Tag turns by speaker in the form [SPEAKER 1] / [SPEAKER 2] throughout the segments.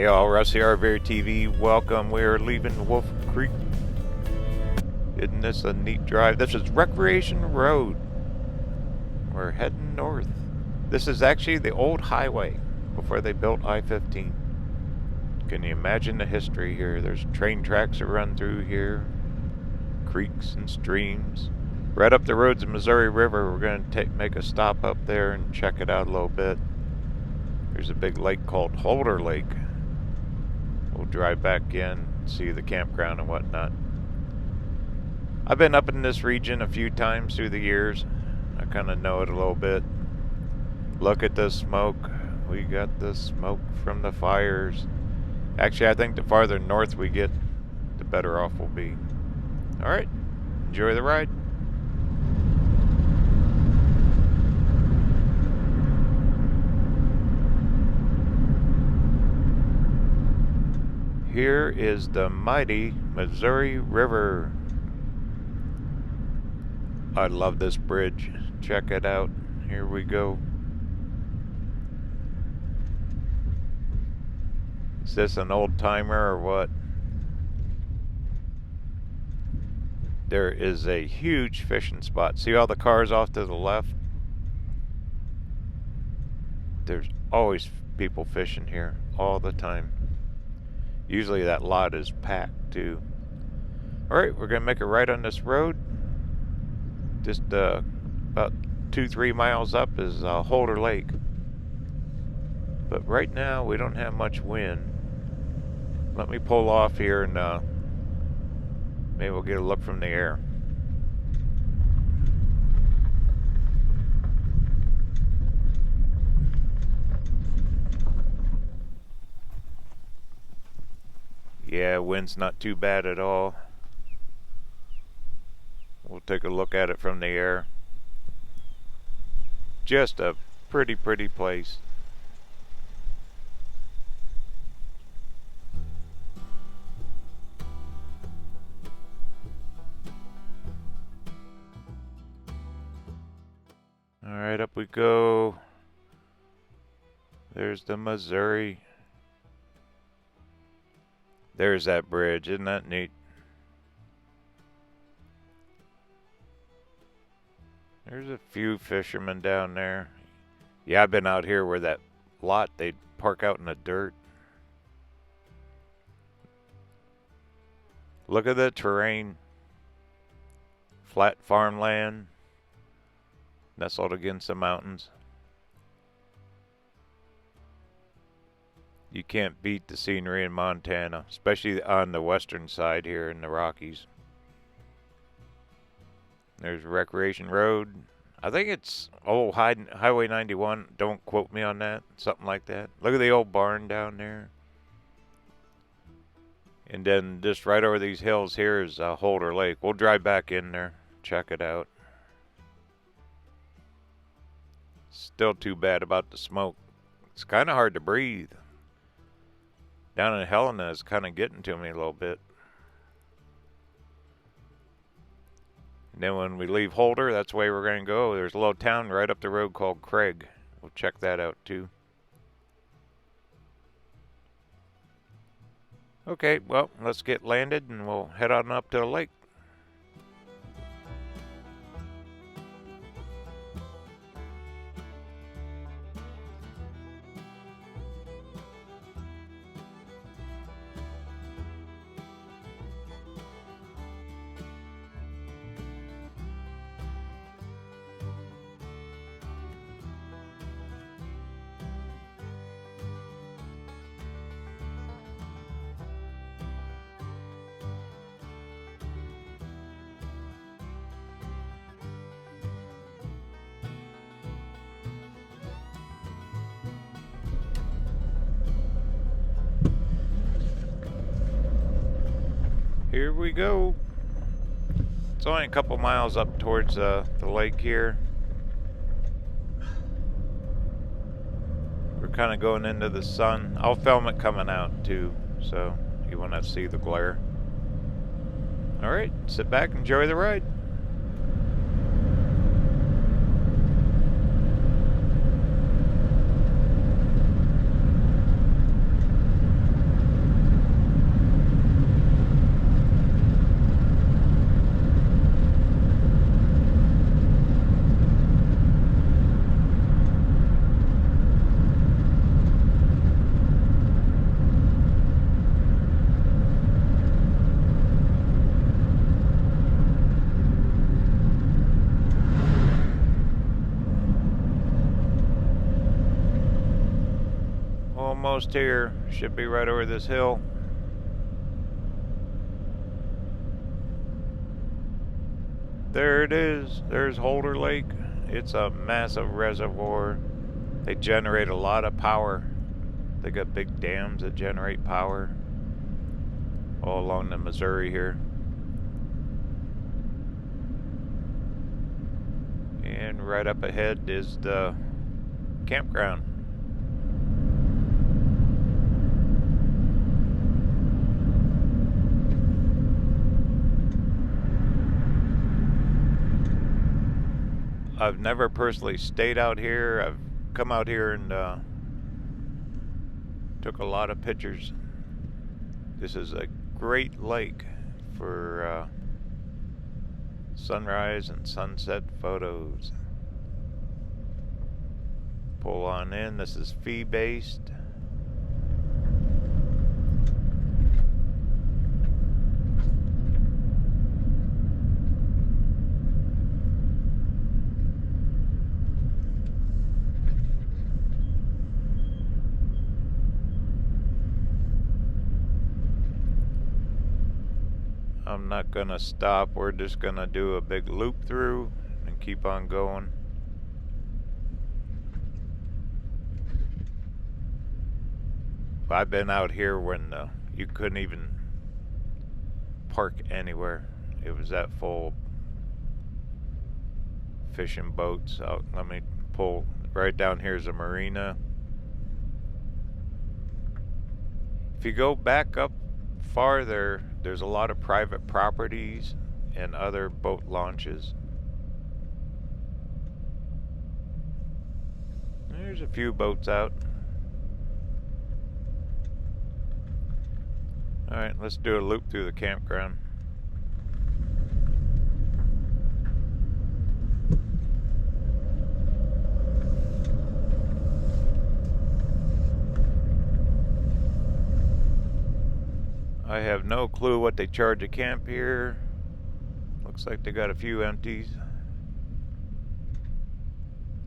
[SPEAKER 1] Hey all, Rusty RVerTV, welcome. We're leaving Wolf Creek. Isn't this a neat drive? This is Recration Road. We're heading north. This is actually the old highway before they built I-15. Can you imagine the history here? There's train tracks that run through here, creeks and streams. Right up the roads of Missouri River, we're going to make a stop up there and check it out a little bit. There's a big lake called Holter Lake. We'll drive back in, see the campground and whatnot. I've been up in this region a few times through the years. I kind of know it a little bit. Look at the smoke. We got the smoke from the fires. Actually, I think the farther north we get, the better off we'll be. Alright, enjoy the ride. Here is the mighty Missouri River. I love this bridge. Check it out. Here we go. Is this an old timer or what? There is a huge fishing spot. See all the cars off to the left? There's always people fishing here all the time. Usually that lot is packed too. Alright, we're going to make a right on this road. Just about 2-3 miles up is Holter Lake. But right now we don't have much wind. Let me pull off here and maybe we'll get a look from the air. Yeah, wind's not too bad at all. We'll take a look at it from the air. Just a pretty place. Alright, up we go. There's the Missouri. There's that bridge, isn't that neat? There's a few fishermen down there. Yeah, I've been out here where that lot, they'd park out in the dirt. Look at the terrain. Flat farmland. Nestled against the mountains. You can't beat the scenery in Montana, especially on the western side here in the Rockies. There's Recration Road. I think it's old Highway 91. Don't quote me on that. Something like that. Look at the old barn down there. And then just right over these hills here is Holter Lake. We'll drive back in there, check it out. Still too bad about the smoke. It's kind of hard to breathe. Down in Helena is kind of getting to me a little bit. And then when we leave Holter, that's the way we're going to go. There's a little town right up the road called Craig. We'll check that out too. Okay, well, let's get landed and we'll head on up to the lake. Here we go. It's only a couple miles up towards the lake here. We're kind of going into the sun. I'll film it coming out too, so you won't have to see the glare. Alright, sit back and enjoy the ride. almost here. Should be right over this hill. There it is. There's Holter Lake. It's a massive reservoir. They generate a lot of power. They got big dams that generate power all along the Missouri here. And right up ahead is the campground. I've never personally stayed out here. I've come out here and took a lot of pictures. This is a great lake for sunrise and sunset photos. Pull on in. This is fee-based. I'm not gonna stop. We're just gonna do a big loop through and keep on going. I've been out here when you couldn't even park anywhere. It was that full. Fishing boats out. Let me pull right down. Here's a marina. If you go back up farther, there's a lot of private properties and other boat launches. There's a few boats out. Alright, let's do a loop through the campground. I have no clue what they charge to camp here. Looks like they got a few empties.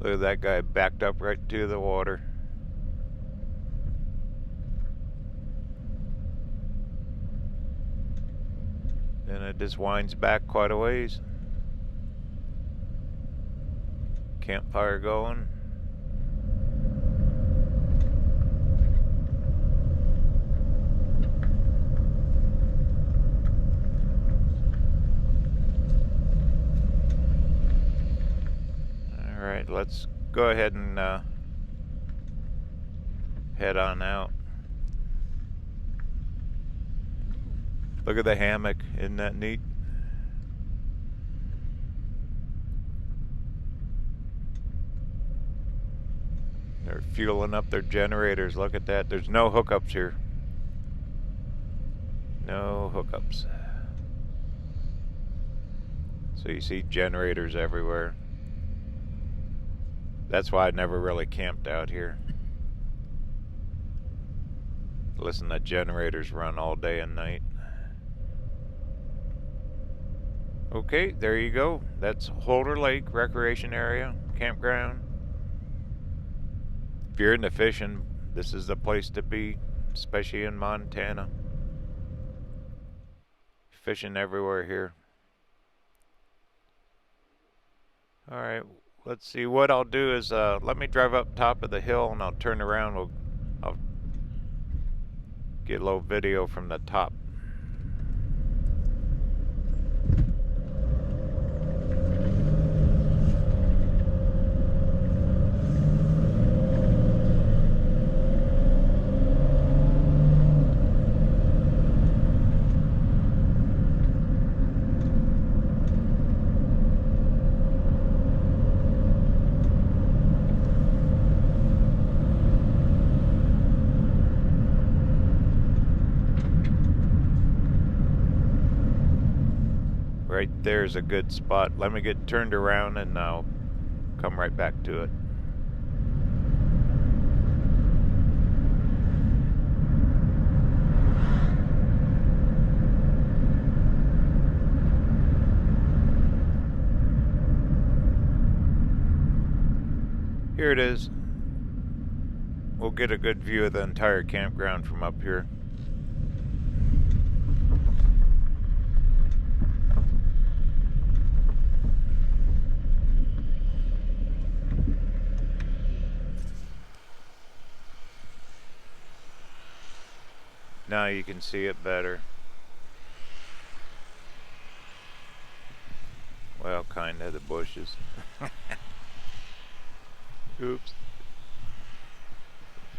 [SPEAKER 1] Look at that guy backed up right to the water. Then it just winds back quite a ways. Campfire going. Alright, let's go ahead and head on out. Look at the hammock, isn't that neat? They're fueling up their generators, look at that. There's no hookups here. No hookups. So you see generators everywhere. That's why I never really camped out here. Listen to generators run all day and night. Okay, there you go. That's Holter Lake Recreation Area, Campground. If you're into fishing, this is the place to be, especially in Montana. Fishing everywhere here. Alright, let's see. What I'll do is let me drive up top of the hill and I'll turn around. I'll get a little video from the top. Right there's a good spot. Let me get turned around and I'll come right back to it. Here it is. we'll get a good view of the entire campground from up here. Now you can see it better. Well, kind of the bushes. Oops.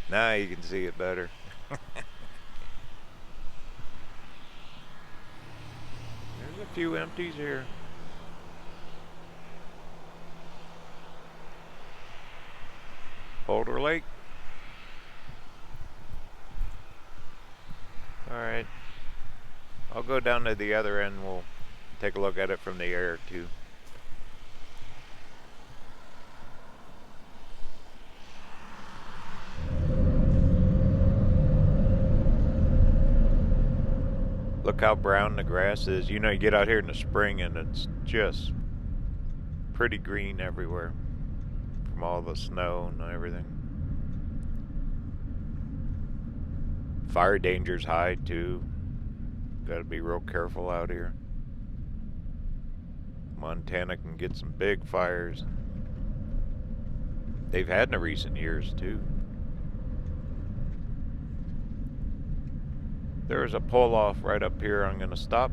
[SPEAKER 1] Now you can see it better. There's a few empties here. Holter Lake. Alright. I'll go down to the other end. We'll take a look at it from the air too. Look how brown the grass is. You know, you get out here in the spring and it's just pretty green everywhere from all the snow and everything. Fire danger's high too. Gotta be real careful out here. Montana can get some big fires. They've had in the recent years too. There's a pull off right up here. I'm gonna stop,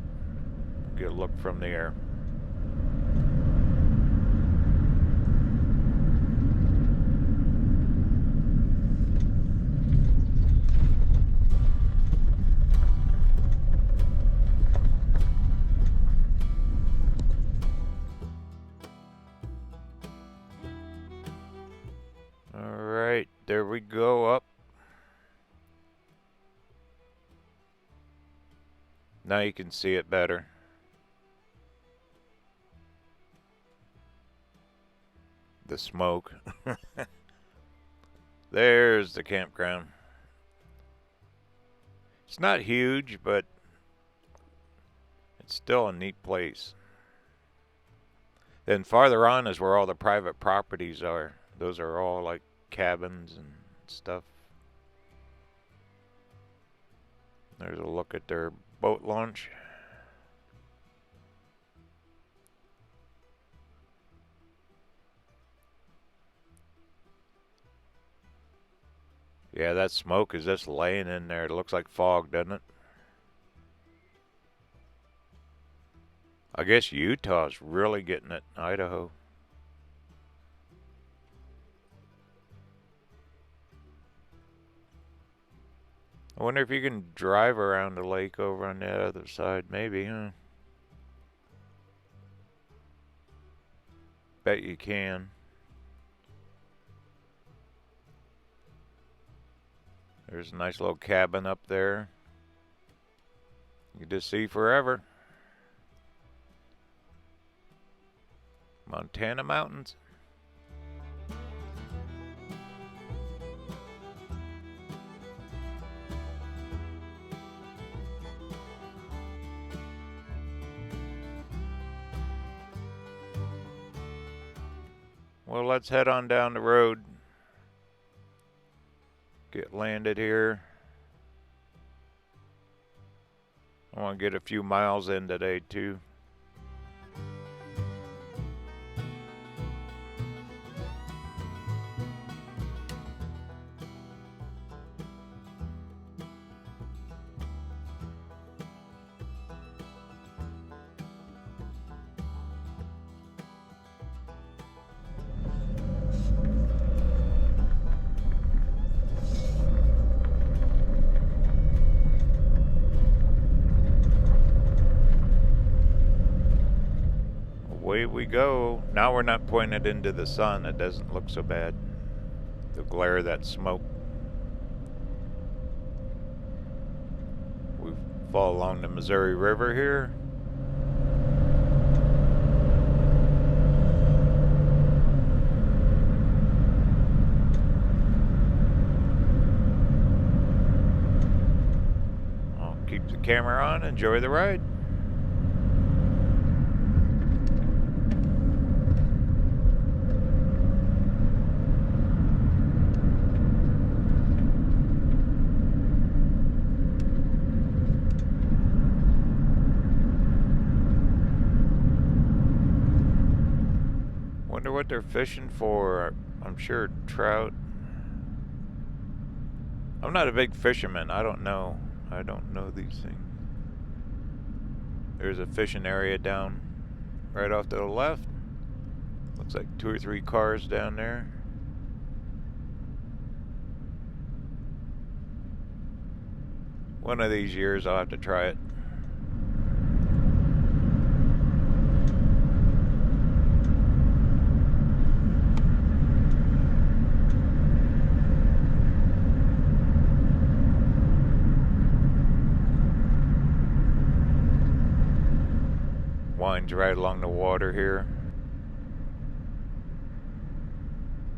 [SPEAKER 1] get a look from the air. Alright, there we go up. Now you can see it better. The smoke. There's the campground. It's not huge, but it's still a neat place. Then farther on is where all the private properties are. Those are all like cabins and stuff. There's a look at their boat launch. Yeah, that smoke is just laying in there. It looks like fog, doesn't it? I guess Utah's really getting it. Idaho. I wonder if you can drive around the lake over on the other side. Maybe, huh? Bet you can. There's a nice little cabin up there. You can just see forever. Montana mountains. Well, let's head on down the road. Get landed here. I want to get a few miles in today too. Away we go. Now we're not pointed into the sun. It doesn't look so bad. The glare of that smoke. We fall along the Missouri River here. I'll keep the camera on. Enjoy the ride. Wonder what they're fishing for. I'm sure trout. I'm not a big fisherman. I don't know. I don't know these things. There's a fishing area down right off to the left. Looks like 2 or 3 cars down there. One of these years I'll have to try it. Winds right along the water here.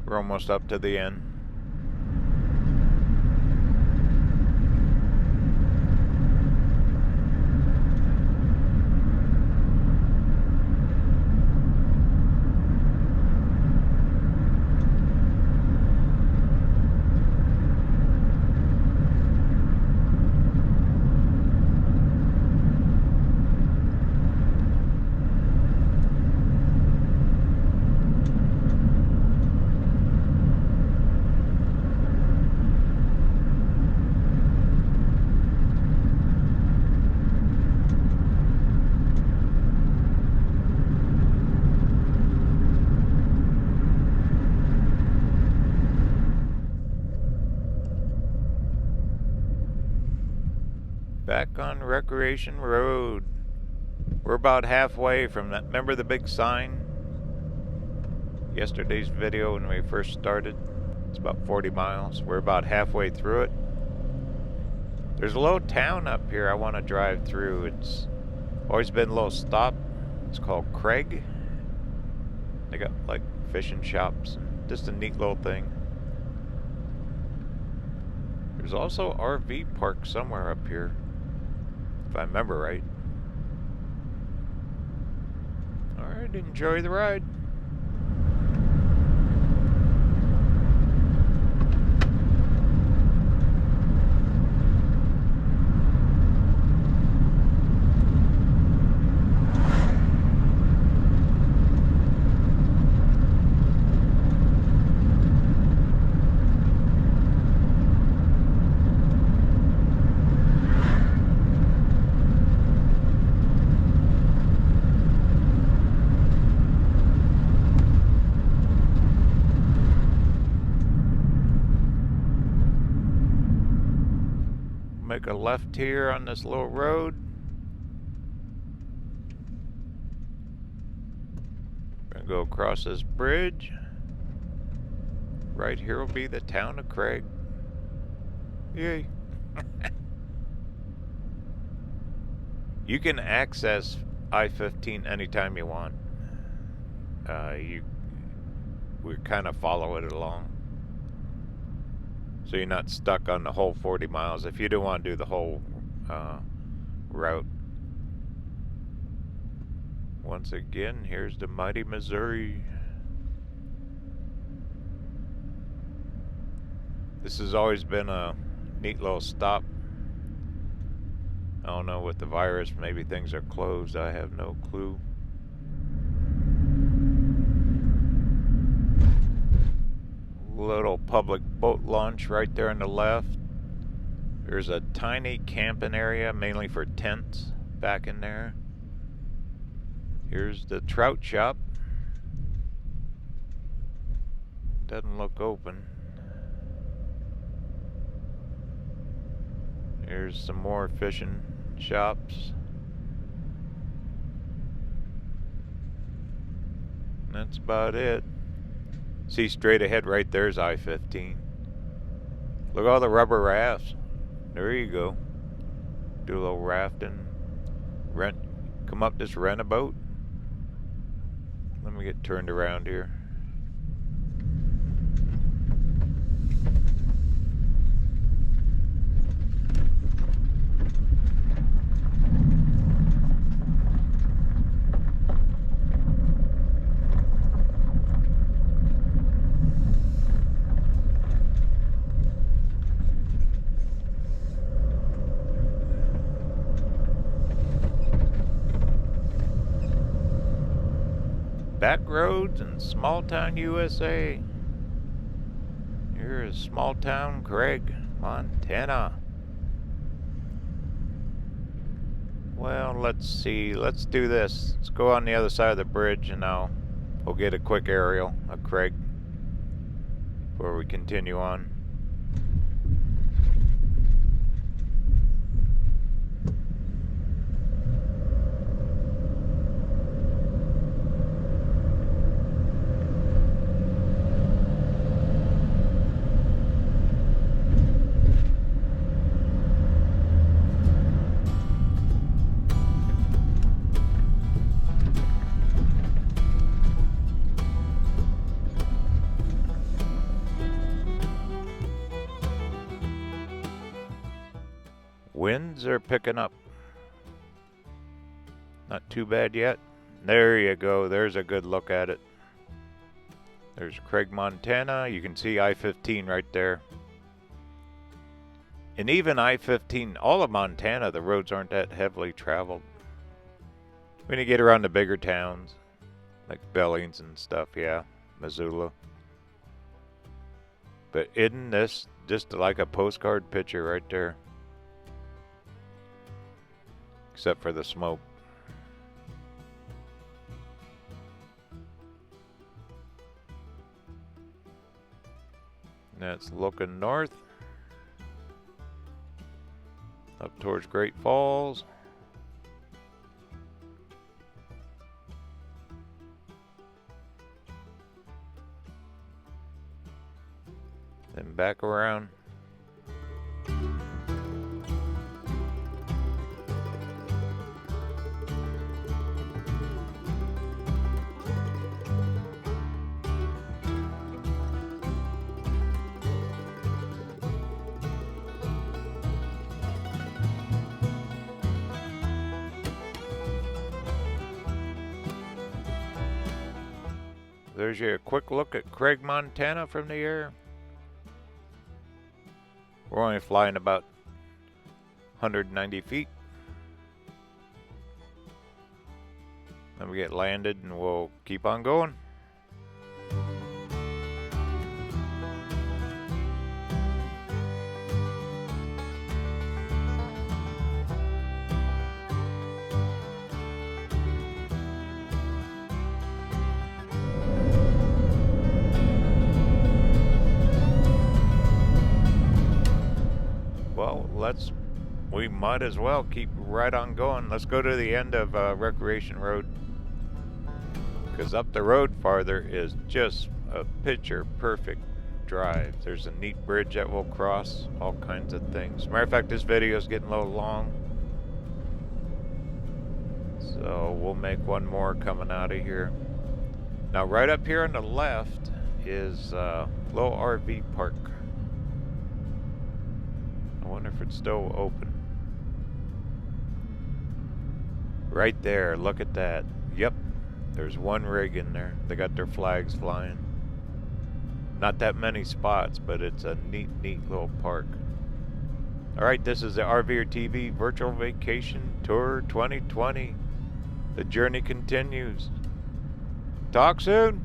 [SPEAKER 1] We're almost up to the end. Back on Recration Road. We're about halfway from that. Remember the big sign? Yesterday's video when we first started. It's about 40 miles. We're about halfway through it. There's a little town up here I want to drive through. It's always been a little stop. It's called Craig. They got like fishing shops. Just a neat little thing. There's also RV park somewhere up here, if I remember right. Alright, enjoy the ride. Make a left here on this little road. We're gonna go across this bridge. Right here will be the town of Craig. Yay. You can access I-15 anytime you want. We kind of follow it along. So you're not stuck on the whole 40 miles if you do want to do the whole route. Once again, here's the mighty Missouri. This has always been a neat little stop. I don't know with the virus, maybe things are closed. I have no clue. Little public boat launch right there on the left. There's a tiny camping area, mainly for tents, back in there. Here's the trout shop. Doesn't look open. Here's some more fishing shops. And that's about it. See straight ahead right there's I-15. Look at all the rubber rafts. There you go. Do a little rafting. Come up, just rent a boat. Let me get turned around here. back roads in small town USA. Here is small town Craig, Montana. Well, let's see. Let's do this. Let's go on the other side of the bridge and we'll get a quick aerial of Craig before we continue on. Winds are picking up. Not too bad yet. There you go. There's a good look at it. There's Craig, Montana. You can see I-15 right there. And even I-15, all of Montana, the roads aren't that heavily traveled. When you get around the bigger towns, like Billings and stuff, yeah, Missoula. But isn't this just like a postcard picture right there? Except for the smoke. That's looking north. Up towards Great Falls. Then back around. There's your quick look at Craig, Montana from the air. We're only flying about 190 feet. Then we get landed and we'll keep on going. We might as well keep right on going. Let's go to the end of Recration Road, because up the road farther is just a picture perfect drive. There's a neat bridge that we'll cross, all kinds of things. Matter of fact, this video is getting a little long, so we'll make one more coming out of here. Now right up here on the left is a little RV park. I wonder if it's still open. Right there, look at that. Yep, there's one rig in there. They got their flags flying. Not that many spots, but it's a neat little park. Alright, this is the RVerTV Virtual Vacation Tour 2020. The journey continues. Talk soon.